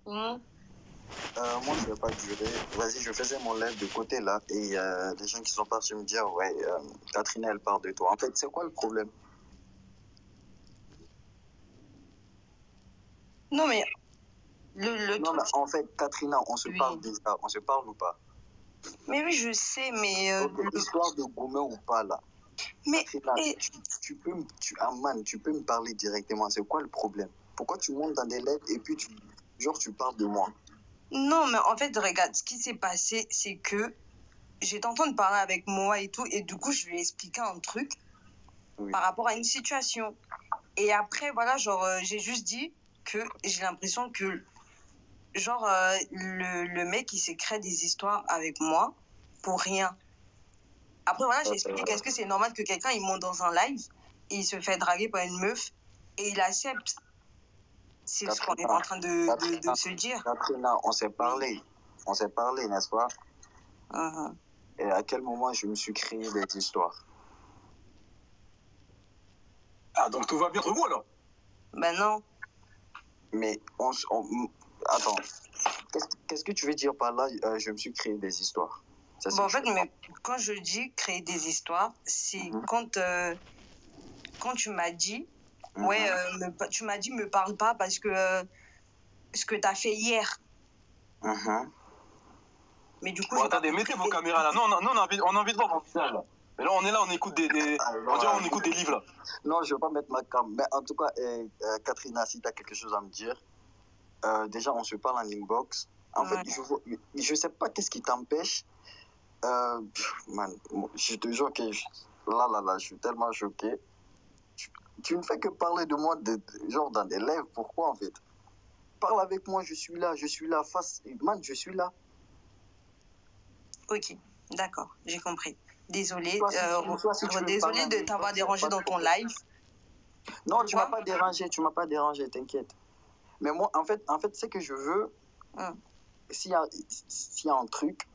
Mhm. Moi, je vais pas durer. Vas-y, je faisais mon live de côté là et il y a des gens qui sont partis me dire, ouais, Catherine, elle part de toi. En fait, c'est quoi le problème? Non, mais le Non, truc, mais en fait, Katrina, on se oui. parle déjà, on se parle ou pas? Mais oui, je sais, mais Ok, histoire de gommer ou pas là. mais Katrina, et, tu peux man, tu peux me parler directement. C'est quoi le problème? Pourquoi tu montes dans des lives et puis genre, tu parles de moi? non, mais en fait, regarde, ce qui s'est passé, c'est que j'étais en train de parler avec moi et tout, et du coup, je lui ai expliqué un truc Oui. par rapport à une situation. Et après, voilà, genre, j'ai juste dit que j'ai l'impression que, genre, le mec, il s'est créé des histoires avec moi pour rien. Après, voilà, j'ai expliqué qu'est-ce que c'est normal que quelqu'un, il monte dans un live et il se fait draguer par une meuf et il accepte. C'est ce qu'on est Katrina, en train de se dire. Katrina, on s'est Oui. parlé. On s'est parlé, n'est-ce pas? Mhm. Et à quel moment je me suis créé des histoires? Ah, donc tout va bien entre vous alors? Ben non. Mais attends, qu'est-ce que tu veux dire par là, je me suis créé des histoires? Ça, Bon, c'est en fait, mais quand je dis créer des histoires, c'est Mhm. quand tu m'as dit, Mhm. ouais, tu m'as dit, me parle pas parce que ce que t'as fait hier. Mhm. Mais du coup, Bon, j'ai pas attendez, compris. mettez vos caméras là. Non, non, non, on a envie de voir vos visages là. Mais là, on est là, on écoute on dirait on écoute des livres là. Non, je vais pas mettre ma cam. Mais en tout cas, Katrina, si tu as quelque chose à me dire, déjà, on se parle en inbox. En fait, Ouais. je sais pas qu'est-ce qui t'empêche. Man, je te jure que là, je suis tellement choqué. Tu ne fais que parler de moi, genre dans des lives. Pourquoi en fait? Parle avec moi, je suis là, face. Man, je suis là. Ok, d'accord, j'ai compris. Désolée, Soit si tu veux me parler désolée en de t'avoir inbox, il n'y a dérangé pas de dans ton problème. live. Non, Pourquoi? tu m'as pas dérangé, t'inquiète. Mais moi, en fait, c'est que je veux, Hum, s'il y a un truc,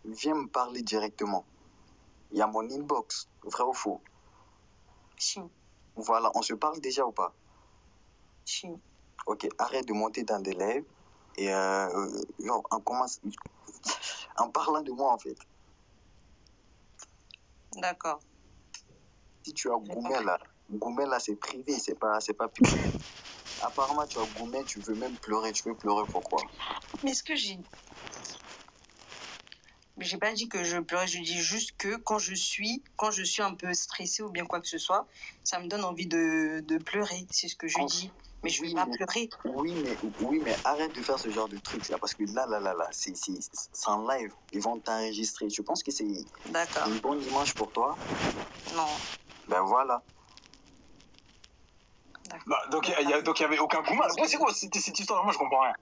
viens me parler directement. Il y a mon inbox, vrai ou faux. chi, Voilà, on se parle déjà ou pas? chi. Ok, arrête de monter dans des lives et genre, on commence en parlant de moi en fait. D'accord. Si tu as J'ai compris. Goumé là c'est privé, c'est pas public. Apparemment tu as Goumé, tu veux même pleurer, tu veux pleurer pourquoi? Mais ce que j'ai pas dit que je pleurais, je dis juste que quand je suis un peu stressée ou bien quoi que ce soit, ça me donne envie de pleurer, c'est ce que je dis. Mais je vais Oui, pas pleurer. oui, mais arrête de faire ce genre de trucs là, parce que là, c'est en live, ils vont t'enregistrer. Tu penses que c'est D'accord. une bonne image pour toi? Non. Ben voilà. D'accord. Bah, donc il y avait aucun gourmand. C'est quoi cette histoire? Moi, je comprends rien.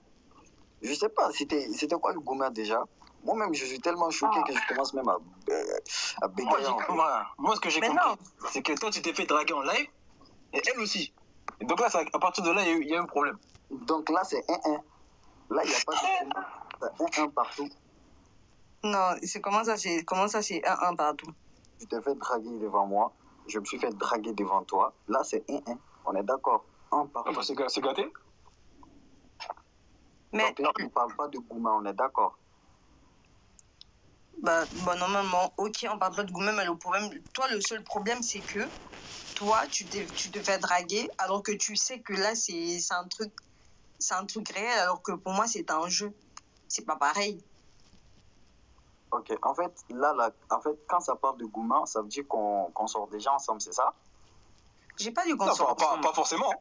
Je sais pas, c'était quoi le gourmet déjà? Moi-même, je suis tellement choqué que je commence même à bégayer. Moi, ce que j'ai Mais compris, non. c'est que toi, tu t'es fait draguer en live, et elle aussi. Et donc là, à partir de là, il y a eu un problème. Donc là, c'est 1-1. Là, il n'y a pas de problème. C'est 1-1 partout. Non, comment ça c'est un partout. Tu t'es fait draguer devant moi. Je me suis fait draguer devant toi. Là, c'est 1-1. On est d'accord. Un partout. Ah, bah, c'est gâté. Mais Donc là, on ne parle pas de gourmet, on est d'accord. bah, normalement, ok, on parle pas de goût même, mais le problème, toi, le seul problème, c'est que toi, tu te fais draguer, alors que tu sais que là, c'est un truc réel, alors que pour moi, c'est un jeu. C'est pas pareil. Ok, en fait, en fait, quand ça parle de gourmand, ça veut dire qu'on sort déjà ensemble, c'est ça? J'ai pas dit qu'on Non, sort ensemble. pas forcément.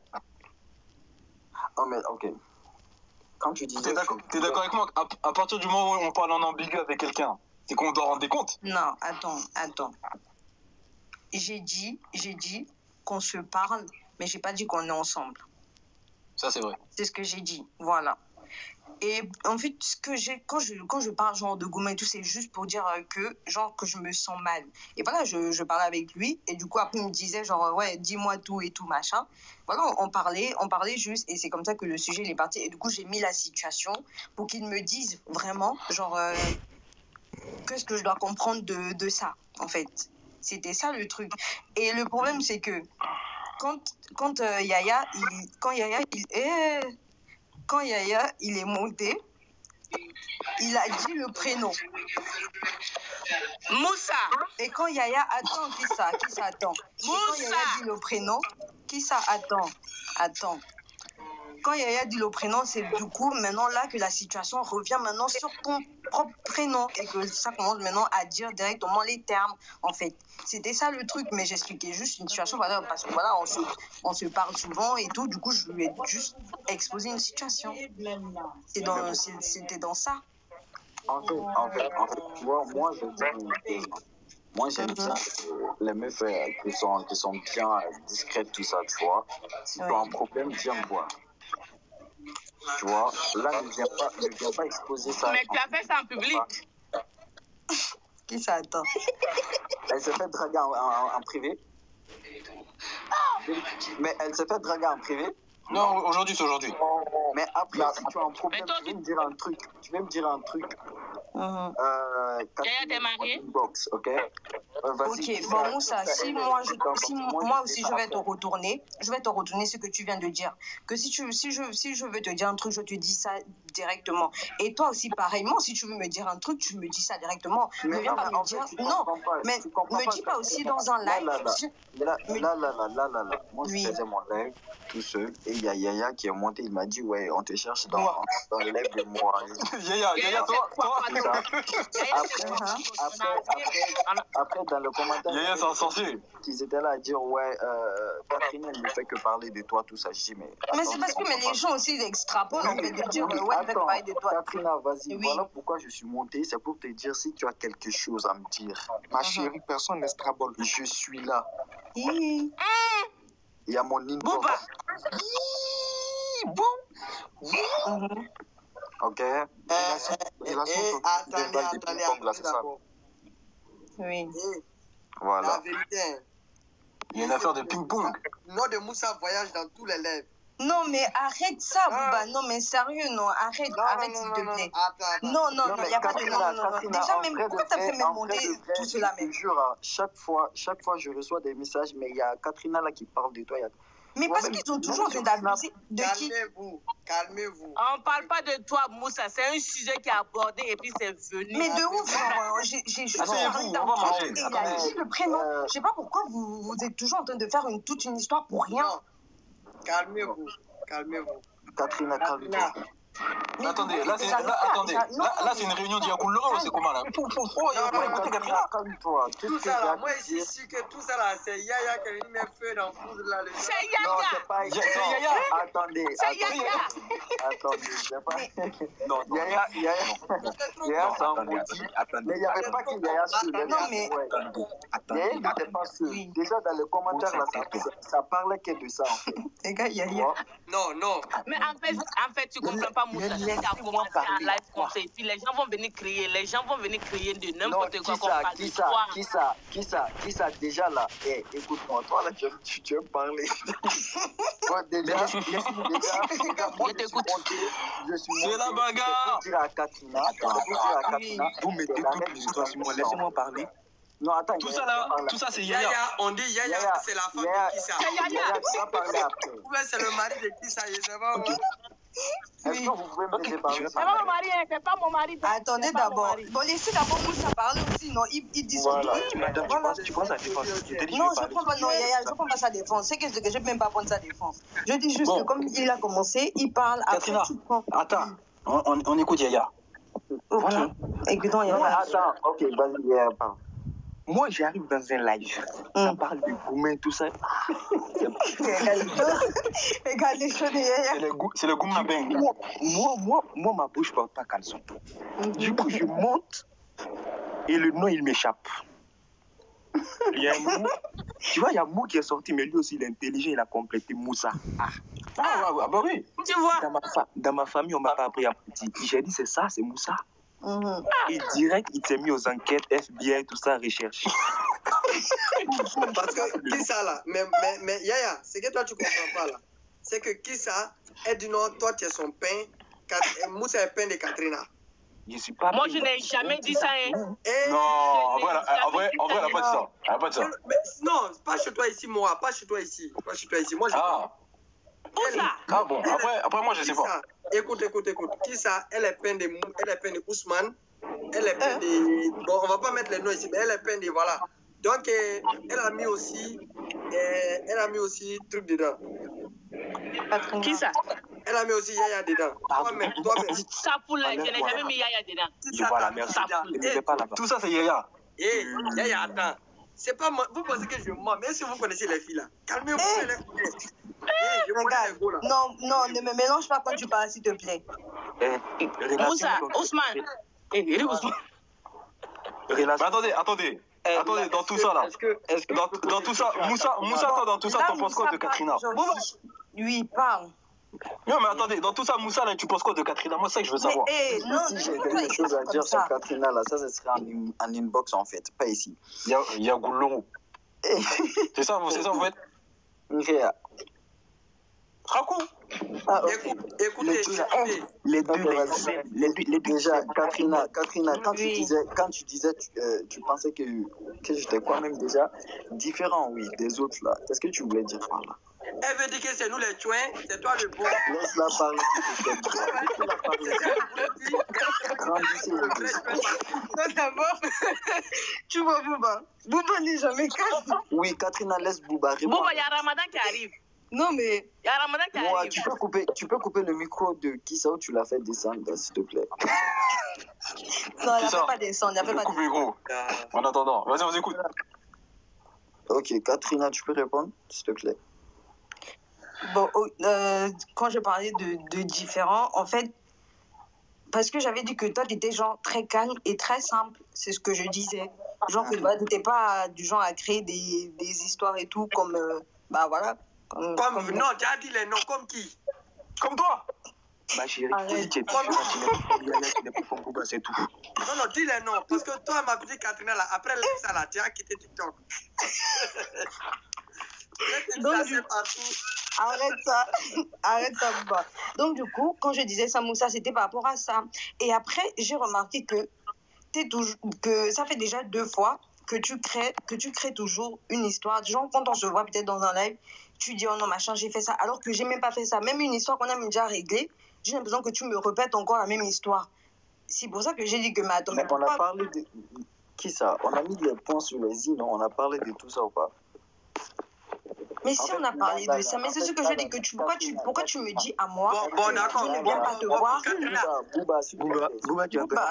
Oh, mais ok. Quand tu disais. T'es d'accord avec moi? À partir du moment où on parle en ambigu avec quelqu'un, c'est qu'on doit rendre des comptes. Non, attends. J'ai dit qu'on se parle, mais j'ai pas dit qu'on est ensemble. Ça, c'est vrai. C'est ce que j'ai dit. Voilà. Et en fait, ce que j'ai, quand je parle genre de gourmet et tout, c'est juste pour dire que je me sens mal. Et voilà, je parlais avec lui, et du coup, après, il me disait, genre, ouais, dis-moi tout et tout, machin. Voilà, on parlait juste, et c'est comme ça que le sujet, il est parti. Et du coup, j'ai mis la situation pour qu'il me dise vraiment, genre, qu'est-ce que je dois comprendre de ça, en fait. C'était ça le truc. Et le problème, c'est que quand Yaya, il quand Yaya, il est monté, il a dit le prénom. Moussa. Et quand Yaya attend, qui ça attend? Et quand Yaya dit le prénom, qui ça attend? Quand Yaya dit le prénom, c'est du coup maintenant là que la situation revient maintenant sur ton propre prénom et que ça commence maintenant à dire directement les termes en fait. C'était ça le truc, mais j'expliquais juste une situation, voilà, parce que voilà, on se parle souvent et tout, du coup je lui ai juste exposé une situation. C'était dans ça. En fait, tu vois, moi, je dis une chose. Moi, j'aime bien les meufs qui sont bien discrètes, tout ça, tu vois. Si tu as un problème, viens me voir. Tu vois, là, ne viens pas exposer ça. Mais tu as fait ça en public. Qui ça attend? Elle s'est fait draguer en privé. Mais elle s'est fait draguer en privé. Non, aujourd'hui, c'est aujourd'hui. Mais après, si tu as un problème, tu veux me dire un truc. Yaya, t'es mariée? Box, ok? Ok, bon Moussa, si moi aussi je vais te retourner ce que tu viens de dire. Que si je veux te dire un truc, je te dis ça directement. Et toi aussi pareillement, si tu veux me dire un truc, tu me dis ça directement. Ne viens pas me dire non, mais me dis pas aussi dans un live. Là. Moi je faisais mon live tout seul et il y a Yaya qui est monté, il m'a dit ouais, on te cherche dans le live de moi. Yaya, toi. Après, dans le commentaire, Yaya, c'est un sorcier. Ils étaient là à dire ouais, Catherine, elle ne fait que parler de toi, tout ça. Je dis mais c'est parce que les gens aussi ils extrapolent en fait de dire ouais, elle fait que parler de toi. Katrina, vas-y, voilà pourquoi je suis monté, c'est pour te dire si tu as quelque chose à me dire. Ma chérie, personne n'extrapole. Je suis là. Il y a mon inbox. Ok. Attendez. Oui. Voilà. La vérité. Il y a une affaire de ping-pong. Le nom de Moussa voyage dans tous les lèvres. Non, mais arrête ça, Bouba. Non, mais sérieux, non. Arrête, s'il te plaît. Non, il n'y a pas de non. Déjà, même, pourquoi t'as fait même monter tout cela même? Je te jure, chaque fois, je reçois des messages, mais il y a Katrina là qui parle de toi. Mais parce qu'ils ont toujours fait d'abuser de qui? Calmez-vous. On ne parle pas de toi, Moussa. C'est un sujet qui est abordé et puis c'est venu. Mais de ouf, j'ai juste parlé d'un truc et il a dit le prénom. Je ne sais pas pourquoi vous êtes toujours en train de faire toute une histoire pour rien. Non. Calmez-vous. Katrina, calme-toi. Attendez, là, c'est une réunion d'Yagoulora ou c'est comment là? Écoutez, Katrina. Calme-toi. Tout ça là, moi ici, je suis que tout ça là, c'est Yaya qui met feu dans le foudre là. C'est Non, Yaya. c'est pas Yaya. Attendez, c'est pas... Non, Yaya, c'est un maudit. Mais il n'y avait pas que Yaya sur le Non, mais... Yaya n'était pas sûr. Déjà, dans les commentaires, là, ça parlait que de ça, en fait. Les gars, Yaya. Non. Mais en fait, tu comprends pas, Moussa. Si tu as commencé en live comme ça, ici, les gens vont venir crier de n'importe quoi qu'on parle de toi. Qui ça, déjà là? Écoute-moi, toi là, tu veux parler. Déjà, moi, Je t'écoute. C'est la bagarre. Je vais dire à Katrina, Vous mettez toutes les histoires sur moi, laissez-moi parler. Non, attends. Tout ça là, c'est Yaya. Yaya, on dit Yaya, c'est la femme de Kissa. C'est Yaya. Tu vas parler après. Ouais, c'est le mari de Kissa, je sais pas. Est-ce que vous pouvez me laisser parler? C'est pas mon mari, c'est pas mon mari. Attendez d'abord. Bon, laissez d'abord Moussa parler aussi, non? Il discute. Madame, tu penses à défense. Non, je prends pas, non, Yaya, je prends pas sa défense. C'est que je ne peux même pas prendre sa défense. Je dis juste que comme il a commencé, il parle. Katrina, après tu prends. attends, on écoute Yaya. Ok. Voilà. Écoutons Yaya. Attends, ok, vas-y, Yaya, parle. Moi, j'arrive dans un live. Ça parle de gourmet, tout ça. Regarde les cheveux de Yaya. C'est le Goumna Beng. Moi, ma bouche porte pas caleçon. Du coup, je monte et le nom, il m'échappe. Il y a un mot. Tu vois, il y a un mot qui est sorti, mais lui aussi, il est intelligent, il a complété Moussa. Ah bah oui. Tu vois. Dans ma famille, on m'a pas appris à petit. J'ai dit, c'est ça, c'est Moussa. Et direct, il s'est mis aux enquêtes, FBI, tout ça, recherche. Parce que Kissa là, mais Yaya, c'est que toi tu comprends pas là. C'est que Kissa est du nom, toi tu es son pain, Moussa est pain de Katrina. Je suis pas. Moi je n'ai jamais dit ça. Hein. Non, en vrai, elle n'a pas dit ça. Elle n'a pas dit ça. Mais, non, pas chez toi ici, moi, pas chez toi ici. Moi, Ah bon, après moi je sais pas. Écoute. Qui ça? Elle est peine de Ousmane. Elle est peine de... Bon, on va pas mettre les noms ici, mais elle est peine de... Voilà. Donc, elle a mis aussi truc dedans. Qui ça? Elle a mis aussi Yaya dedans. Toi-même. Ça pour là, je n'ai jamais mis Yaya dedans. Voilà, merci. Tout ça, c'est Yaya. Yaya, attends. C'est pas moi. Vous pensez que je mens, mais si vous connaissez les filles là, calmez-vous. Regarde. Non, ne me mélange pas quand tu parles, s'il te plaît. Moussa, Ousmane. Attendez, dans tout ça là. Dans tout ça, Moussa, toi, dans tout ça, t'en penses quoi de Katrina? Lui, parle. Non, mais attendez, dans tout ça, Moussa, là, tu penses quoi de Katrina? Moi, c'est ça que je veux savoir. Si j'ai des choses à dire sur Katrina, là, ça serait en inbox, en fait, pas ici. Il y a Goulou. C'est ça, vous faites? Réa. Raco. Écoutez. Les deux. Déjà, Katrina, quand tu disais, tu pensais que j'étais quoi même déjà différent, oui, des autres là. Qu'est-ce que tu voulais dire par là? Elle veut dire que c'est nous les chouins, c'est toi le bon. Laisse-la parler. D'abord, tu vois Bouba. Bouba n'est jamais calme. Oui, Katrina, laisse Bouba répondre. Bouba, il y a Ramadan qui arrive. Non, mais... Il y a Ramadan qui arrive. Tu peux couper le micro de Kissa ou tu l'as fait descendre, s'il te plaît. Non, elle ne fait pas descendre. Coupe le micro. En attendant, vas-y, on vous écoute. Ok, Katrina, tu peux répondre, s'il te plaît. Bon, quand je parlais de différents, en fait, parce que j'avais dit que toi, tu étais genre très calme et très simple. C'est ce que je disais. Genre que tu n'étais pas du genre à créer des histoires et tout, comme... voilà. Non, tu as dit les noms, comme qui? Comme toi. Ma chérie, tu n'es pas comme Bouba, c'est tout. Non, dis les noms, parce que toi, ma petite Katrina, là, après ça, là, tu as quitté TikTok. Arrête ça, Bouba. Donc, du coup, quand je disais ça, Moussa, c'était par rapport à ça. Et après, j'ai remarqué que ça fait déjà 2 fois que tu crées toujours une histoire. Genre, quand on se voit peut-être dans un live, tu dis, oh non, machin, j'ai fait ça, alors que j'ai même pas fait ça. Même une histoire qu'on a déjà réglée, j'ai l'impression que tu me répètes encore la même histoire. C'est pour ça que j'ai dit que, mais attends, mais on a parlé de... Qui ça? On a mis les points sur les i, non? On a parlé de tout ça ou pas? Mais si on a parlé de ça, mais c'est ce que je dis, que pourquoi tu me dis à moi, bon, d'accord, je ne viens pas te voir. Bouba,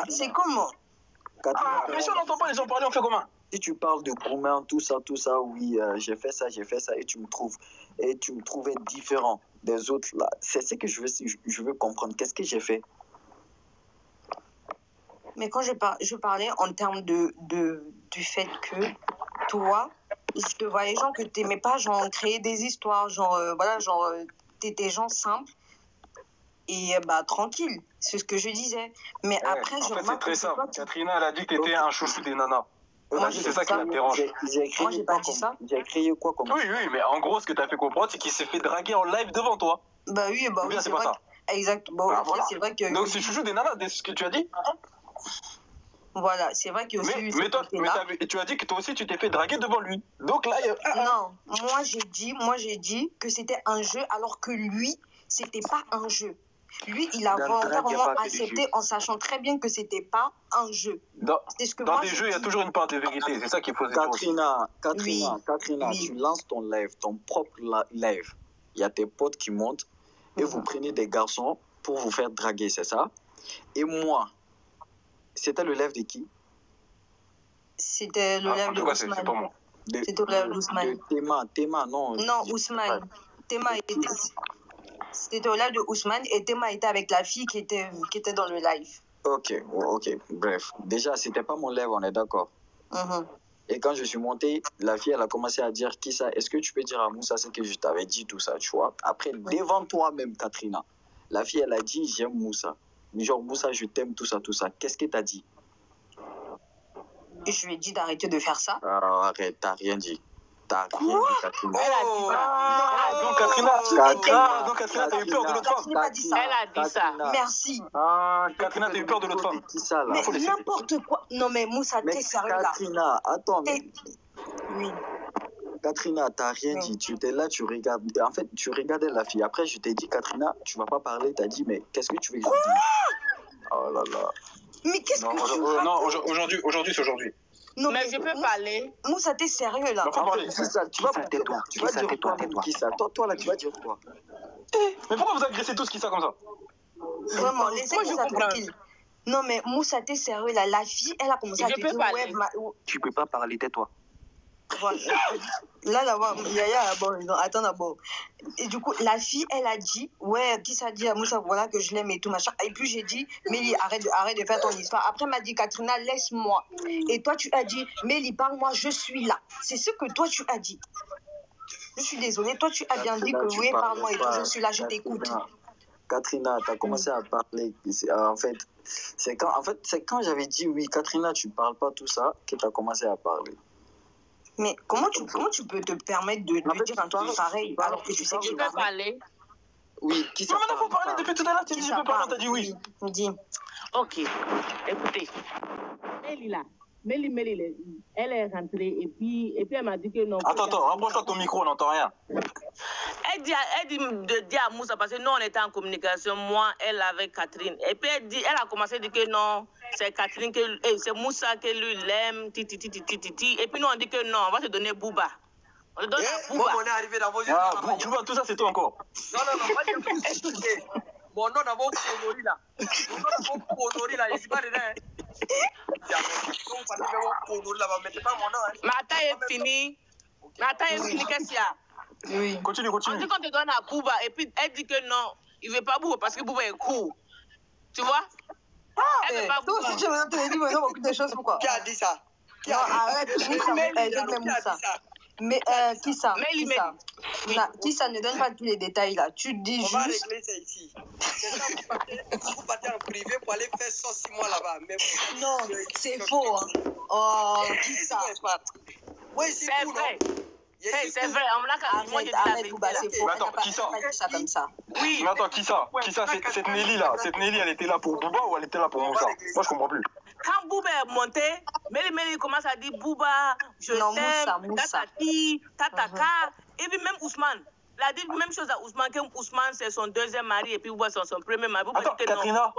c'est comment? Mais si on n'entend pas les gens parler, on fait comment? Si tu parles de Goumen, tout ça, oui, j'ai fait ça, et tu me trouvais différent des autres là. C'est ce que je veux comprendre. Qu'est-ce que j'ai fait? Mais quand je parlais en termes du fait que toi, je te voyais genre que tu n'aimais pas genre créer des histoires, genre tu étais genre simple et tranquille. C'est ce que je disais. Mais après, je remarque que c'est très simple. Katrina, elle a dit que tu étais un chouchou des nanas. C'est ça qui la dérange. Moi, j'ai pas dit ça. J'ai créé quoi comme... Oui, mais en gros, ce que tu as fait comprendre, c'est qu'il s'est fait draguer en live devant toi. Oui, c'est pas ça. Exact. Voilà. C'est vrai que... Donc, c'est chouchou des nanas, c'est ce que tu as dit. Voilà, c'est vrai qu'il y a aussi... Mais tu as dit que toi aussi, tu t'es fait draguer devant lui. Donc là... Non, moi, j'ai dit que c'était un jeu, alors que lui, c'était pas un jeu. Lui, il a volontairement accepté en sachant très bien que c'était pas un jeu. Dans des jeux, il y a toujours une part de vérité. C'est ça qu'il faut se dire. Katrina, tu lances ton live, ton propre live. Il y a tes potes qui montent et vous prenez des garçons pour vous faire draguer, c'est ça? Et moi, c'était le live de qui? C'était le live de Ousmane. C'était le live d'Ousmane. Théma, non. Non, Ousmane. Théma était... C'était au live de Ousmane et Théma était avec la fille qui était dans le live. Ok. Bref, déjà, c'était pas mon live, on est d'accord. Et quand je suis monté, la fille, elle a commencé à dire, qui ça? Est-ce que tu peux dire à Moussa ce que je t'avais dit, tout ça, tu vois? Après, devant toi-même, Katrina, la fille, elle a dit, j'aime Moussa. Genre, Moussa, je t'aime, tout ça. Qu'est-ce que t'as dit? Je lui ai dit d'arrêter de faire ça. Arrête, t'as rien dit. Katrina. Donc Katrina, t'as eu peur de l'autre femme. Elle a dit ça. Merci. Katrina, t'as eu peur de l'autre femme. Mais n'importe quoi. Non, mais Moussa, t'es sérieux là. Katrina, attends. Oui. Katrina, t'as rien dit. Tu étais là, tu regardais. En fait, tu regardais la fille. Après, je t'ai dit, Katrina, tu vas pas parler. T'as dit, mais qu'est-ce que tu veux que je dise? Oh là là. Mais qu'est-ce que tu racontes? Non, aujourd'hui, c'est aujourd'hui. Non, mais je peux parler. Moussa, t'es sérieux là? Tu vas dire quoi? Tu vas dire quoi? Toi là, tu vas dire quoi? Mais pourquoi vous agressez tous qui ça comme ça? Vraiment, laissez Moussa tranquille. Non, mais Moussa, t'es sérieux là? La fille, elle a commencé à te dire, ouais, tu peux pas parler, tais-toi. Voilà. Là, d'abord, Yaya, bon, attends d'abord. Et du coup, la fille, elle a dit, ouais, qui ça dit à Moussa, voilà, que je l'aime et tout, machin. Et puis j'ai dit, Mélie, arrête de faire ton histoire. Après, elle m'a dit, Katrina, laisse-moi. Et toi, tu as dit, Mélie, parle-moi, je suis là. C'est ce que toi, tu as dit. Je suis désolée, toi, tu as bien dit que oui, parle-moi et tout, je suis là, je t'écoute. Katrina, tu as commencé à parler. En fait, c'est quand j'avais dit oui, Katrina, tu parles pas tout ça, que tu as commencé à parler. Mais comment tu peux te permettre de dire un truc pareil alors que tu sais que je peux parler? Oui, qui ça? Non, mais non, faut parler depuis tout à l'heure. Tu as dit je peux parler, t'as dit oui. Dis. Ok, écoutez. Mélie, elle est rentrée et puis elle m'a dit que non. Attends, rapproche-toi de ton micro, on n'entend rien. Elle dit de dire à Moussa, parce que nous on était en communication, moi, elle avec Catherine. Et puis elle a commencé à dire que non, c'est Catherine, c'est Moussa qui lui l'aime, et puis nous on dit que non, on va te donner Bouba. On te donne Bouba. Moi, on est arrivé dans vos yeux. Bouba, tout ça c'est toi encore. Non, moi je vais vous expliquer. Mon nom d'abord, Konori là. Mon nom d'abord, Konori là, je ne suis pas dedans. Ma taille est finie. Qu'est-ce qu'il y a? Oui. Continue. On dit qu'on te donne à Bouba et puis elle dit que non, il ne veut pas Bouba parce que Bouba est cool. Tu vois? Elle veut pas Bouba. Toi aussi, tu me dis maintenant beaucoup de choses, pourquoi? Qui a dit ça? Non, arrête, mais qui ça? Qui ça ne donne pas tous les détails là. Tu dis juste. On va régler ça ici. Vous partez en privé pour aller faire ça 6 mois là-bas. Non, c'est faux. Hein. Oh, qui ça? Oui, c'est vrai. C'est vrai, on l'a qu'à moi, arrête, Bouba, c'est faux. Attends, qui ça? Ça comme ça. Oui. Mais attends, qui ça? Cette Nelly là? Cette Nelly, elle était là pour Bouba ou elle était là pour Moussa? Moi, je comprends plus. Quand Bouba est monté, Mélie commence à dire Bouba, je t'aime, tatati, tataka. Et puis même Ousmane. Il a dit la même chose à Ousmane, que Ousmane c'est son deuxième mari et puis Bouba c'est son premier mari. Attends, Katrina.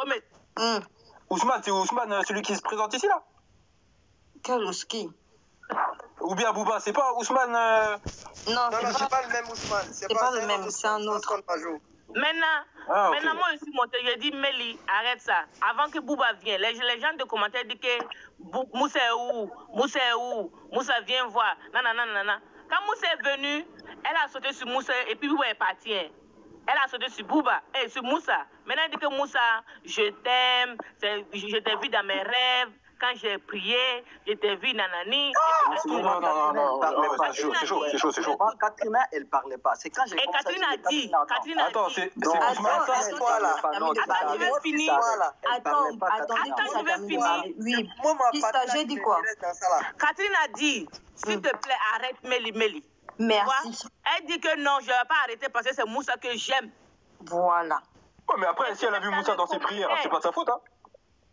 Ousmane, c'est Ousmane, celui qui se présente ici là? Quel Ouski? Ou bien Bouba, c'est pas Ousmane Non, c'est pas le même Ousmane. C'est pas le même, c'est un autre. Maintenant, moi aussi, j'ai dit, Mélie, arrête ça. Avant que Bouba vienne, les gens de commentaires disent que Moussa est où? Moussa vient voir. Nanana. Quand Moussa est venu, elle a sauté sur Moussa et puis Bouba est parti. Elle a sauté sur Bouba et sur Moussa. Maintenant, elle dit que Moussa, je t'aime, je t'ai vu dans mes rêves. Quand j'ai prié, je t'ai vu, nanani. Non, c'est chaud. Katrina, elle parlait pas. C'est quand j'ai commencé. Et Katrina a dit. Attends, c'est Ousmane. Attends, je vais finir. Attends, je vais finir. Oui. Qui ça, j'ai dit quoi? Katrina a dit, s'il te plaît, arrête Mélie. Merci. Elle dit que non, je ne vais pas arrêter parce que c'est Moussa que j'aime. Voilà. Ouais, mais après, si elle a vu Moussa dans ses prières, c'est pas de sa faute, hein?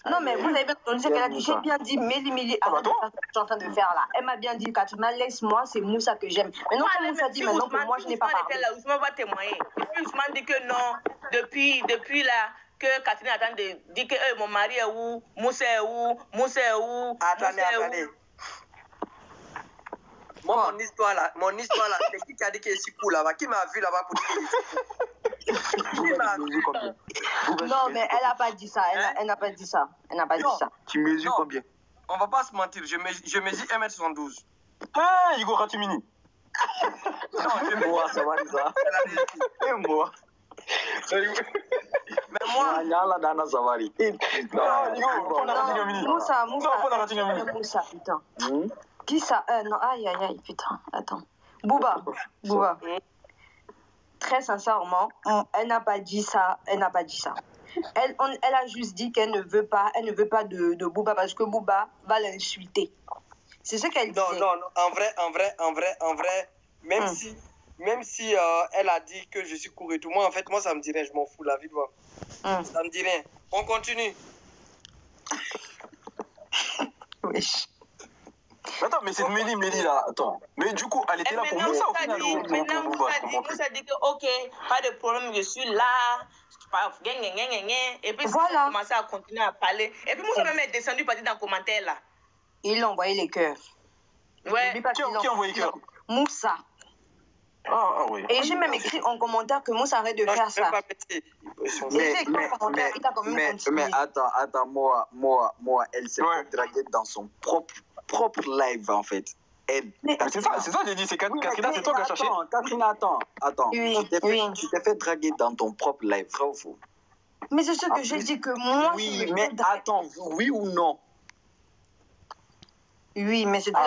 Non, mais vous avez bien entendu ce qu'elle a dit. J'ai bien dit, Mélie, arrête de faire ce que tu es en train de faire là. Elle m'a bien dit, Katrina, laisse-moi, c'est Moussa que j'aime. Maintenant, comme Moussa dit maintenant que moi, je n'ai pas parlé. Ousmane va témoigner. Et puis Ousmane dit que non, depuis là, que Katrina attend de dire que mon mari est où, Moussa est où. Attendez. Moi, mon histoire là, c'est qui a dit que c'est cool là-bas? Qui m'a vu là-bas pour dire Non, mais elle n'a pas dit ça. Elle n'a pas dit ça. Tu mesures combien? On va pas se mentir, je mesure 1m72. Ah, Igor Ratimini. Non, moi, ça va, ça. Et moi. Mais moi. Moussa, putain. Qui ça? Non, aïe, putain, attends. Bouba. Très sincèrement, elle n'a pas dit ça. Elle a juste dit qu'elle ne veut pas de Bouba parce que Bouba va l'insulter. C'est ce qu'elle disait. Non, en vrai, même si elle a dit que je suis court et tout, moi ça me dit rien, je m'en fous, la vie doit. Ça me dit rien. On continue. Oui. Attends, mais c'est Mélie là, attends. Mais du coup, elle était là pour Moussa au final. Maintenant, Moussa dit que, ok, pas de problème, je suis là. Et puis, voilà. Il a commencé à continuer à parler. Et puis, Moussa même est descendu, parti dans le commentaire là. Il a envoyé les cœurs. Ouais. Qui a envoyé les cœurs? Moussa. Ah oui. Et j'ai même écrit en commentaire que Moussa arrête de faire ça. Mais attends, moi, elle s'est draguée dans son propre live en fait. Mais c'est ça, j'ai dit, c'est Katrina, c'est toi qui as cherché. Katrina, attends. Oui. Tu t'es fait draguer dans ton propre live, vrai ou faux? Mais c'est ce que j'ai dit que moi. Oui, mais attends, oui ou non? Oui, mais c'était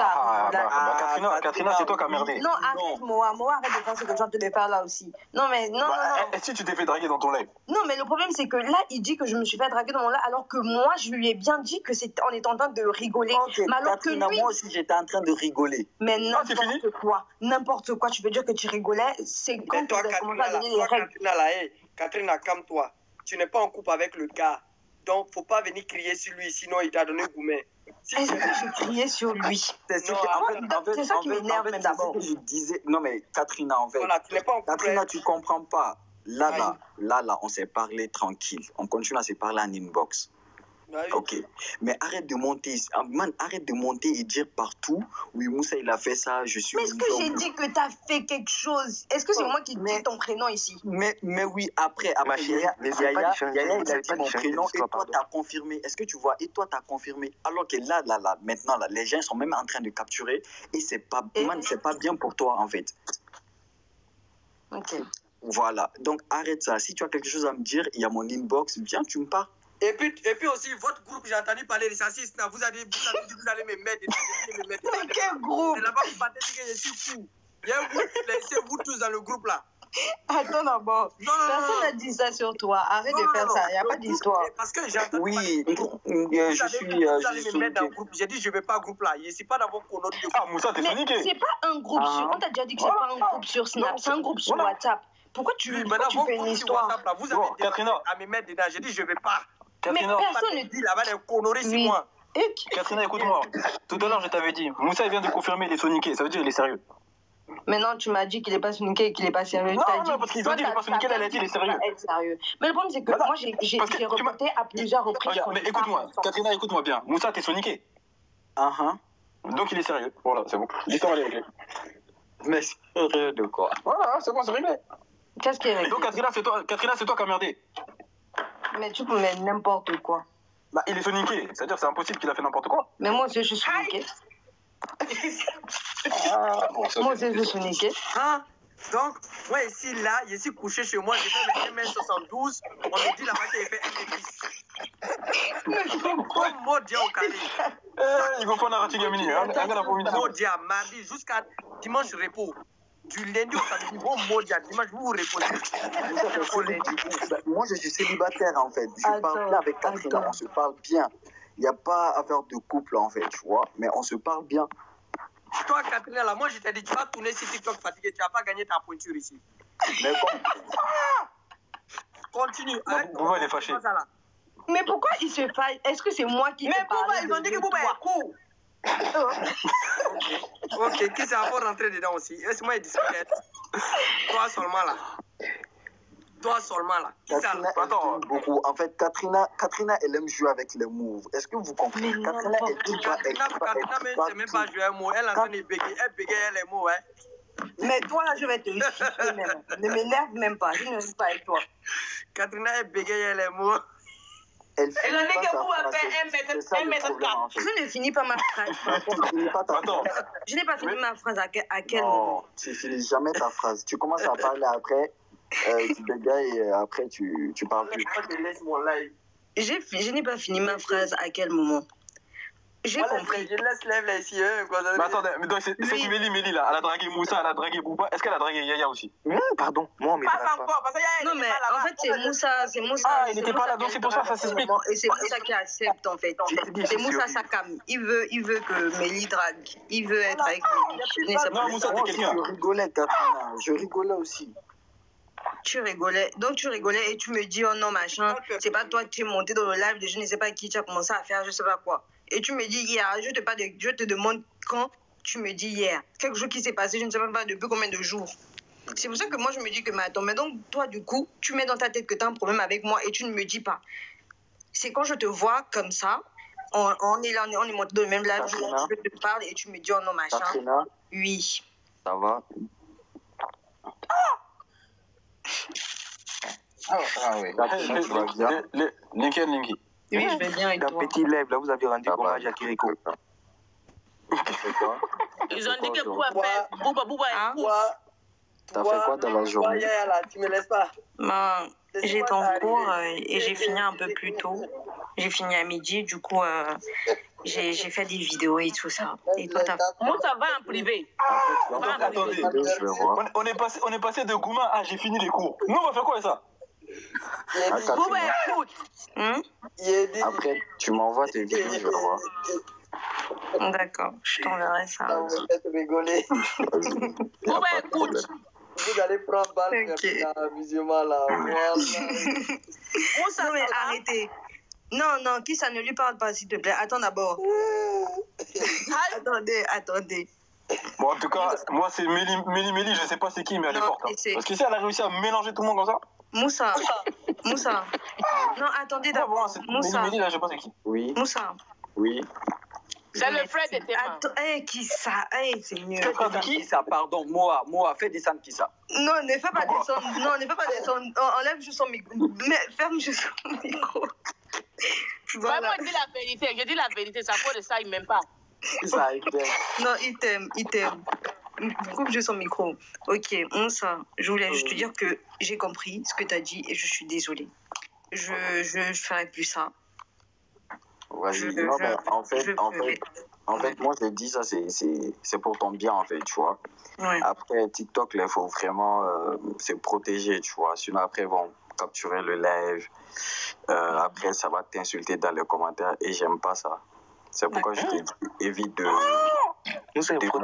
Katrina, c'est toi qui as merdé. Non, arrête, Moa, arrête de faire ce que tu es en train de faire là aussi. Non, mais non. Et si tu t'es fait draguer dans ton live? Non, mais le problème, c'est que là, il dit que je me suis fait draguer dans mon live, alors que moi, je lui ai bien dit que c'est on est en train de rigoler. Okay, mais alors Katrina, que lui... moi aussi, j'étais en train de rigoler. Mais n'importe quoi. Tu veux dire que tu rigolais? C'est quand tu as commencé à donner les règles. Katrina, calme-toi. Tu n'es pas en couple avec le gars. Donc, faut pas venir crier sur lui, sinon il t'a donné gourmet. Est-ce que j'ai crié sur lui? C'est ça qui m'énerve même d'abord. Je disais, non mais Katrina, en fait, voilà, tu n'es pas en couple. Katrina, tu comprends pas. Là, on s'est parlé tranquille. On continue à se parler en inbox. Oui. Ok, mais arrête de monter et dire partout, oui, Moussa il a fait ça, je suis... Mais est-ce que j'ai dit que tu as fait quelque chose? Est-ce que c'est moi qui dis ton prénom ici? Mais oui, après Yaya, il a dit mon prénom et toi t'as confirmé. Est-ce que tu vois? Et toi t'as confirmé. Alors que là, maintenant, les gens sont même en train de capturer et c'est pas bien pour toi en fait. Ok. Voilà, donc arrête ça. Si tu as quelque chose à me dire, il y a mon inbox, viens, tu me parles. Et puis aussi, votre groupe, j'ai entendu parler de ça. Vous allez me mettre. Mais quel groupe? Et là-bas, vous partez que je suis fou. Il y a un groupe, laissez vous tous dans le groupe là. Attends d'abord. Personne n'a dit ça sur toi. Arrête de faire ça. Il n'y a pas d'histoire. Parce que j'ai entendu parler. Vous allez me mettre dans le groupe. J'ai dit, je ne veux pas groupe là. Je ne suis pas dans vos conneries de groupe. Ah, Moussa, t'es soniqué. C'est pas un groupe sur. On t'a déjà dit que c'est pas un groupe sur Snap. C'est un groupe sur WhatsApp. Pourquoi tu fais une histoire? Vous avez à me mettre dedans. J'ai dit, je ne veux pas. Katrina, mais personne ne dit là-bas des conneries sur moi. Katrina, écoute-moi. Tout à l'heure, je t'avais dit, Moussa il vient de confirmer, il est soniqué. Ça veut dire qu'il est sérieux. Mais non, tu m'as dit qu'il n'est pas soniqué et qu'il n'est pas sérieux. Non, parce qu'il a dit qu'il n'est pas soniqué, elle a dit qu'il est sérieux. Mais le problème, c'est que moi, j'ai remonté à plusieurs reprises. Mais écoute-moi, Katrina, écoute-moi bien. Moussa, t'es soniqué. Donc il est sérieux. Voilà, c'est bon. L'histoire, elle est réglée. Mais sérieux de quoi? Voilà, c'est bon, c'est réglé. Qu'est-ce qui est réglé? Donc Katrina, c'est toi qui as merdé. Mais tu peux mettre n'importe quoi. Bah, il est soniqué, c'est-à-dire que c'est impossible qu'il a fait n'importe quoi. Mais moi aussi, je suis soniqué. Moi aussi, je suis soniqué. Donc, moi ici, là, je suis couché chez moi, j'ai fait le 1m72, on me dit là-bas qu'il fait 1m10. Comme Modia au Cali. Il va faire un rating à minuit. Modia, mardi jusqu'à dimanche repos. Du lundi au samedi, bon Modia, dimanche, vous vous reposez. Moi, je suis célibataire en fait. Je parle bien avec Katrina, on se parle bien. Il n'y a pas affaire de couple en fait, tu vois, mais on se parle bien. Toi, Katrina, là, moi je t'ai dit, tu vas tourner sur TikTok fatigué, tu n'as pas gagné ta pointure ici. Mais bon. Continue. Bouba, il est fâché. Mais pourquoi il se fâche? Est-ce que c'est moi qui. Mais Bouba, ils ont dit que Bouba est court. Ok, qui ça va rentrer dedans aussi? Laisse-moi être discrète. Toi seulement là. Katrina, attends, beaucoup. En fait, Katrina, elle aime jouer avec les mots. Est-ce que vous comprenez? Katrina, même pas jouer un mot. Elle est en train de bégayer. Elle bégaye les mots, hein. Mais toi, là, je vais te chuter même. Ne m'énerve même pas. Je ne suis pas avec toi. Katrina, elle bégaye les mots. Elle a dit que vous avez fait 1m4. Je ne finis pas ma phrase. Attends. Je n'ai pas fini ma phrase à quel moment? Tu finis jamais ta phrase. Tu commences à parler après, tu bégayes et après tu parles plus. Je n'ai pas fini ma phrase à quel moment? J'ai compris. Je laisse lève là ici. Mais attendez, mais donc c'est Mélie là. Elle a dragué Moussa, elle a dragué Bouba. Est-ce qu'elle a dragué Yaya aussi? Pardon, moi, mais. Pas encore, parce que Yaya. Non, mais en fait, c'est Moussa. Ah, il n'était pas là, donc c'est pour ça s'explique. Et c'est Moussa qui accepte en fait. C'est Moussa Sakam. Il veut que Mélie drague. Il veut être avec Mélie. Non, Moussa, t'es quelqu'un. Je rigolais, Katrina. Je rigolais aussi. Tu rigolais. Donc tu rigolais et tu me dis, oh non, machin, c'est pas toi qui es monté dans le live de je ne sais pas qui, tu as commencé à faire je sais pas quoi. Et tu me dis, je te demande quand tu me dis hier. Quelque chose qui s'est passé, je ne sais même pas depuis combien de jours. C'est pour ça que moi, je me dis que, mais attends, mais donc, toi, du coup, tu mets dans ta tête que tu as un problème avec moi et tu ne me dis pas. C'est quand je te vois comme ça, on est là, on est monté dans le même live, je te parle et tu me dis, oh non, machin. Katrina, oui. ça va? Ah oui. Katrina, tu vas bien? Linky. Oui, je vais bien avec Dans toi. petit live, là, vous avez rendu hommage à Kiriko. Ils ont dit que Bouba fait. Bouba Hein? écoute. T'as fait quoi dans la journée? Là, tu me laisses pas. Ben, j'étais en cours et j'ai fini un peu plus tôt. J'ai fini à midi, du coup, j'ai fait des vidéos et tout ça. Et toi, t'as... Moi, ça va en privé. Attendez, Je vais voir. on est passé de Gouma à j'ai fini les cours. Nous, on va faire quoi ça? Bouba écoute. Après, tu m'envoies tes vidéos, je vais voir. D'accord, je t'enverrai ça. Rigoler. Bouba écoute. Vous allez prendre balle musulman là. Moussa, non mais arrêtez. Non, qui ça ne lui parle pas, s'il te plaît. Attends d'abord. Attendez. Bon, en tout cas, moi, c'est Méli, je sais pas c'est qui, mais elle est forte. Hein. Parce qu'ici, elle a réussi à mélanger tout le monde comme ça. Moussa. Non, attendez d'abord. Moussa. Méli, là, je sais pas c'est qui. Oui. Moussa. Oui. C'est le frère de Théma. Attends, qui ça? C'est mieux. Fais descendre qui ça, pardon, Moa, fais descendre qui ça? Non, ne fais pas descendre. Non, ne fais pas descendre. Enlève juste son micro. Ferme juste son micro. Vraiment, je dis la vérité. Ça cause de ça, il m'aime pas. Ça, il t'aime. Non, il t'aime. Coupe juste son micro. Ok, Moussa, je voulais juste te dire que j'ai compris ce que tu as dit et je suis désolée. Je ferai plus ça. Vas-y, non, mais en fait, moi, je te dis ça, c'est pour ton bien, en fait, tu vois. Ouais. Après, TikTok, là, il faut vraiment se protéger, tu vois. Sinon, après, ils vont capturer le live. Après, ça va t'insulter dans les commentaires et j'aime pas ça. C'est pourquoi je te dis, évite de...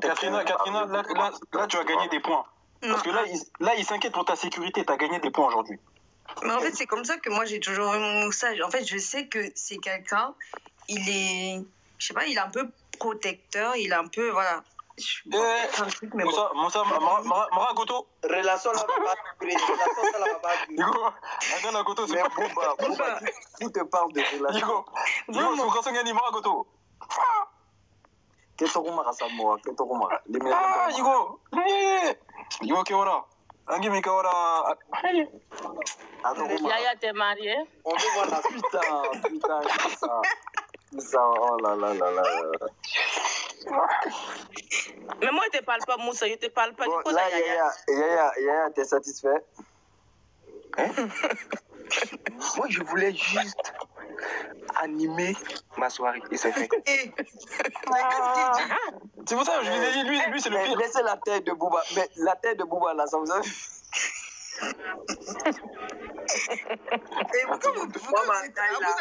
Katrina, là, tu as gagné des points. Parce que là, il s'inquiète pour ta sécurité. Tu as gagné des points aujourd'hui. Mais en fait, c'est comme ça que moi, j'ai toujours eu mon Moussa. En fait, je sais que c'est quelqu'un, il est, je sais pas, il est un peu protecteur, il est un peu, voilà. Moussa, Maragoto. Relation là, Goto, c'est pas Bouba. Qui te parle de relation? Maragoto. Ketorumara Samoa, Ketorumara. Yigo Kewara. Angimi Kawara. Yaya, t'es marié? On veut voir la Putain, ça, oh là. Mais moi, je te parle pas, Moussa, je te parle pas. Bon, là, Yaya, t'es satisfait? Moi, je voulais juste animer ma soirée et c'est fait. C'est pour ça que je vous ai dit, lui c'est le pire. Laissez la tête de Bouba. Mais la tête de Bouba, là, ça vous a... Et pourquoi vous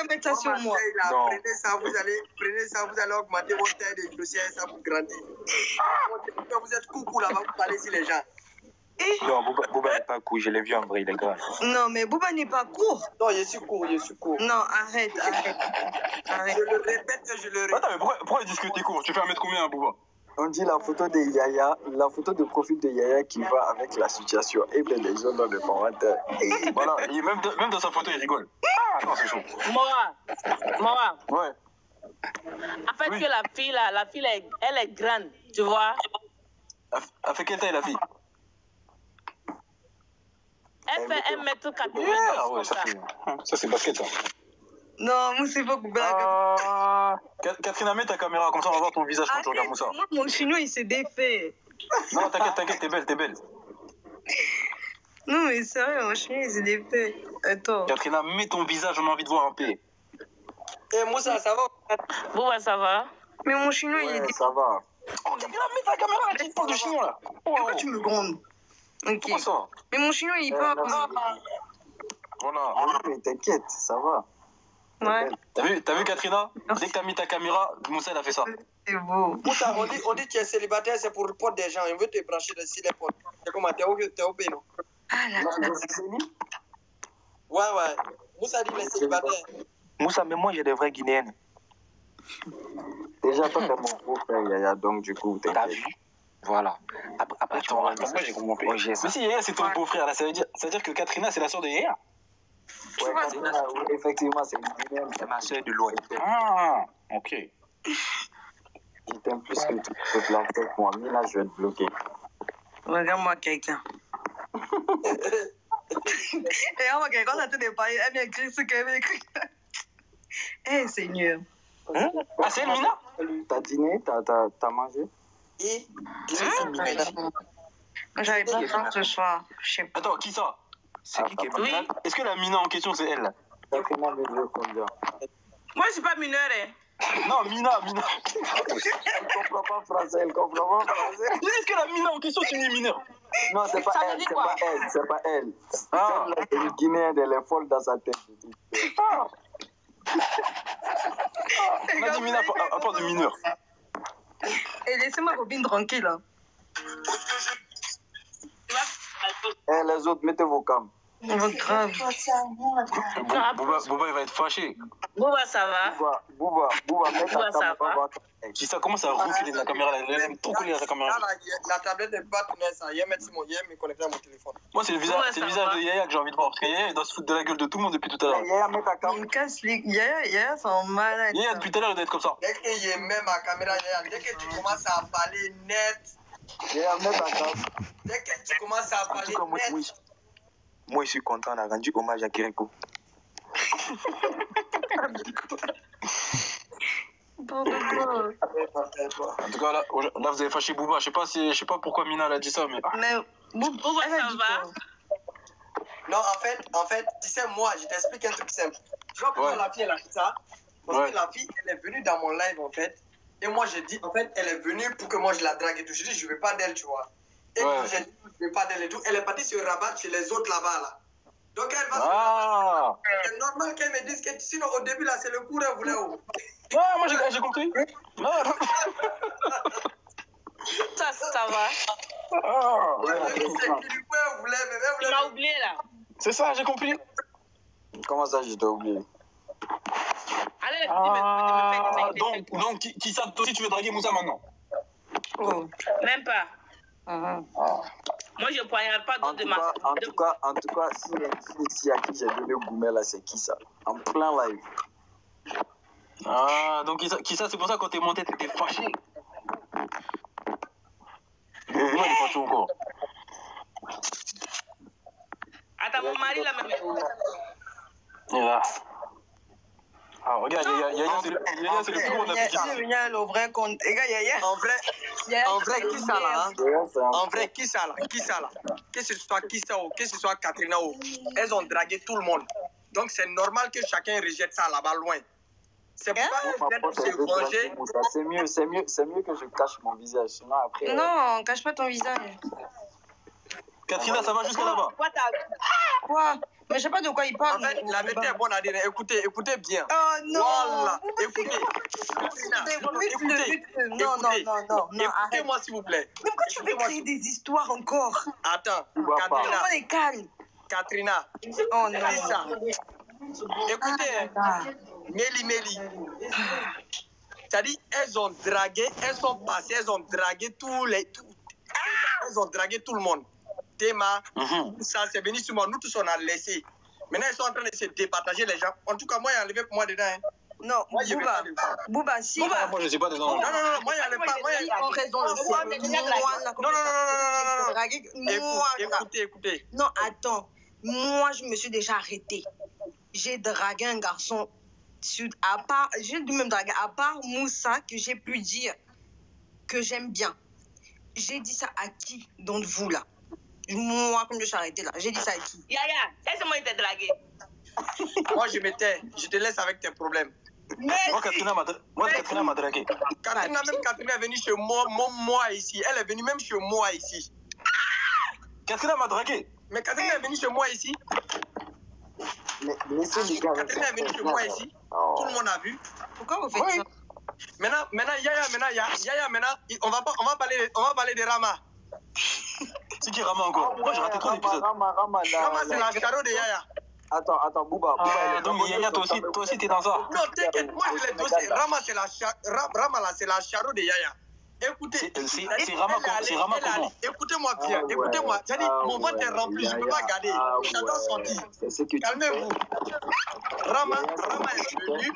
mettez ça sur moi? Prenez ça, vous allez augmenter votre taille de dossier, ça vous grandit. Vous êtes coucou là, vous parlez sur les gens. Non, Bouba n'est pas court, je l'ai vu en vrai, il est grand. Non, mais Bouba n'est pas court. Non, je suis court. Non, arrête. Je le répète et je le répète. Attends, mais pourquoi il dit que t'es court? Tu fais 1 mètre combien, Bouba? On dit la photo de Yaya, la photo de profil de Yaya qui va avec la situation. Et bien les gens dans les commentaires. Voilà, et même dans sa photo, il rigole. Ah non, c'est chaud. Mora. Ouais. En fait, que la fille, elle est grande, tu vois. Elle fait quelle taille, la fille? Elle fait 1m80. Ah ouais, ça c'est basket, ça. Non, Moussa, il faut couper la caméra. Katrina, mets ta caméra, comme ça on va voir ton visage quand tu regardes Moussa. Moi, mon chinois, il s'est défait. Non, t'inquiète, t'es belle. Non, mais sérieux, mon chinois, il s'est défait. Attends. Katrina, mets ton visage, on a envie de voir un peu. Eh, Moussa, ça va? Bon, ça va. Mais mon chinois, il est défait. Ça va. Oh, Katrina, mets ta caméra, tu parles du chinois, là. Pourquoi tu me grondes? Ok. Comment ça? Mais mon chinois, il parle. Voilà. Mais t'inquiète, ça va. Ouais. T'as vu Katrina? Dès que t'as mis ta caméra, Moussa il a fait ça. C'est beau. Moussa, on dit que tu es célibataire, c'est pour le pote des gens. On veut te brancher dessus les potes. C'est comment? T'es au pays, non? Ah là là. Ouais. Moussa dit qu'il est célibataire. Moussa, mais moi j'ai des vraies Guinéennes. Déjà, toi, t'es mon beau-frère, Yaya, donc du coup, T'as vu? Voilà. Après tu vois, Attends, moi j'ai compris. moi, j'ai ça. Mais si Yaya c'est ton beau-frère, là, ça veut dire que Katrina c'est la soeur de Yaya. Ouais, Katrina, oui, effectivement, c'est une Guinéenne. C'est ma soeur de loin. Ah, ok. Je t'aime plus que tu peux te la tête, moi. Mina, je vais te bloquer. Regarde-moi quelqu'un. Regarde-moi quelqu'un, quand t'as de parler, elle vient écrire ce qu'elle veut écrire. Eh, Seigneur. Ah, c'est elle, Mina? T'as dîné? T'as mangé? Et J'avais pas faim ce soir. Je sais pas. Attends, qui ça? C'est qui est Oui. Est-ce que la Mina en question c'est elle? Katrina mesure combien? Moi, je suis pas mineure. Hein. Non, Mina. Elle comprend pas français, elle comprend pas français. Est-ce que la Mina en question c'est une mineure? Non, c'est pas Ça veut elle, dire c'est quoi? pas elle, c'est pas elle. Ah. Celle-là, c'est une Guinéenne, elle est folle dans sa tête. Ah. On a dit Mina à part de mineur. Et laissez ma copine tranquille. Hein. Eh, les autres, mettez vos cams. Grave. Boba il va être fâché. Bouba, ça va? Bouba, mets ta Bouba, ça cam. va? Qui ça commence à refiler de la caméra, elle aime trop coller à la caméra. La tablette n'est pas tournée, ça. Il y a me connecter à mon téléphone. Moi c'est le visage de Yaya que j'ai envie de voir. Parce que Yaya il doit se foutre de la gueule de tout le monde depuis tout à l'heure. Yaya, mets ta Il cam. me casse les... Yaya, c'est en malade. Yaya depuis tout à l'heure il doit être comme ça. Dès qu'il y a même ma caméra, dès que tu commences à parler net, Yaya, mets ta cam. dès que tu commences à En tout parler cas, net, moi, je suis content, on a rendu hommage à Kireko. Pardon quoi. En tout cas là vous avez fâché Bouba. Je sais pas pourquoi Mina elle a dit ça mais. Mais Bouba, elle a ça dit va? quoi? non, en fait, tu sais, moi, je t'explique un truc simple. Tu vois pourquoi Ouais. la fille, elle a fait ça? Parce Ouais. que la fille, elle est venue dans mon live, en fait. Et moi, j'ai dit, en fait, elle est venue pour que moi, je la drague et tout. Je dis, je veux pas d'elle, tu vois. Et Ouais. puis, j'ai dit, je veux pas d'elle et tout. Elle est partie se rabattre chez les autres là-bas, là. Donc, elle va se Ah. rabattre. C'est normal qu'elle me dise que sinon, au début, là, c'est le cours qu'elle voulait. Oh. Ah, moi j'ai compris. Non. Ça va? Ah. Ouais, c'est le cours qu'elle voulait, mais elle Tu voulait. m'as oublié, là. C'est ça, j'ai compris. Comment ça, je t'ai oublié? Allez, Ah, tu me fais donc qui ça, toi aussi tu veux draguer Moussa maintenant? Oh. Même pas. Uh-huh. Moi, je poignarde pas d'autres de ma... En tout cas, s'il y a une fille à qui j'ai donné Goumé, là, c'est qui ça? En plein live. Ah, donc qui ça, c'est pour ça que quand t'es monté, t'étais fâché. Il est fâché encore. Attends, mon mari, là, même. Il est là. Ah, regarde, Yaya, c'est le plus gros d'Afrique. Il est venu à le vrai compte. Les gars, Yaya. En vrai, qui ça là? Hein? En vrai, qui ça là? Que ce soit Kissa ou que ce soit Katrina ou, elles ont dragué tout le monde. Donc c'est normal que chacun rejette ça là-bas loin. C'est pourquoi elles viennent se venger. C'est mieux que je cache mon visage. Sinon, après. Non, cache pas ton visage. Katrina, ça va jusqu'à là-bas. Quoi? Mais je sais pas de quoi il parle. En fait, la vérité est bonne à dire. Écoutez bien. Oh non! Voilà, écoutez. Écoutez-moi s'il vous plaît. Mais pourquoi tu veux créer des histoires encore? Attends, Comment on est calme? Katrina. Oh non. C'est ça. Écoutez, Méli. C'est-à-dire, elles ont dragué, elles sont passées, elles ont dragué elles ont dragué tout le monde. Théma, ça c'est venu sur moi, nous tous on a laissé. Maintenant ils sont en train de se départager les gens. En tout cas, moi il y a enlevé pour moi dedans. Hein. Non, moi, Bouba, si. Moi je sais pas dedans. Non, moi il y a enlevé pas. Moi il y a en raison. Écoutez. Non, attends. Moi, je me suis déjà arrêtée. J'ai dragué un garçon. J'ai dû même draguer. À part Moussa, que j'ai pu dire que j'aime bien. J'ai dit ça à qui d'entre vous là? Moi, comme je suis arrêtée là, j'ai dit ça à qui? Yaya, est-ce que moi il t'a dragué? Moi je te laisse avec tes problèmes. Moi Katrina m'a dragué. Katrina est venue chez moi ici. Elle est venue même chez moi ici. Katrina m'a dragué. Mais Katrina est venue chez moi ici. Mais laissez les gars. Katrina est venue chez moi ici. Tout le monde a vu. Pourquoi vous faites ça? Maintenant, Yaya, on va parler de Rama. C'est qui Rama encore? Moi j'ai raté trop d'épisodes. Rama, c'est la charo de Yaya. Attends, Bouba. Donc Yaya, toi aussi, t'es dans ça. Non, t'inquiète, moi je l'ai dossier. Rama, là, c'est la charrue de Yaya. Écoutez, c'est Rama comment? Écoutez-moi bien, écoutez-moi. C'est-à-dire, mon ventre est rempli, je ne peux pas garder. J'adore sortir. Calmez-vous. Rama est venu.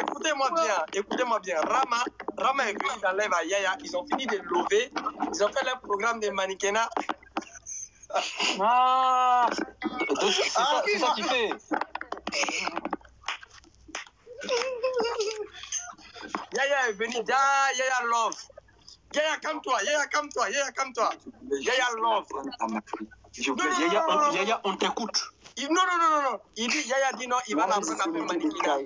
Écoutez-moi bien. Rama est venu dans l'œuvre à Yaya. Ils ont fini de lever. Ils ont fait leur programme de mannequinat. Ah, c'est ça qui fait. Yaya est venu. Yaya love. Yaya, calme-toi. Yaya love. Yaya, on t'écoute. Non. Il dit, Yaya dit non, il va l'apprendre à faire mannequinat.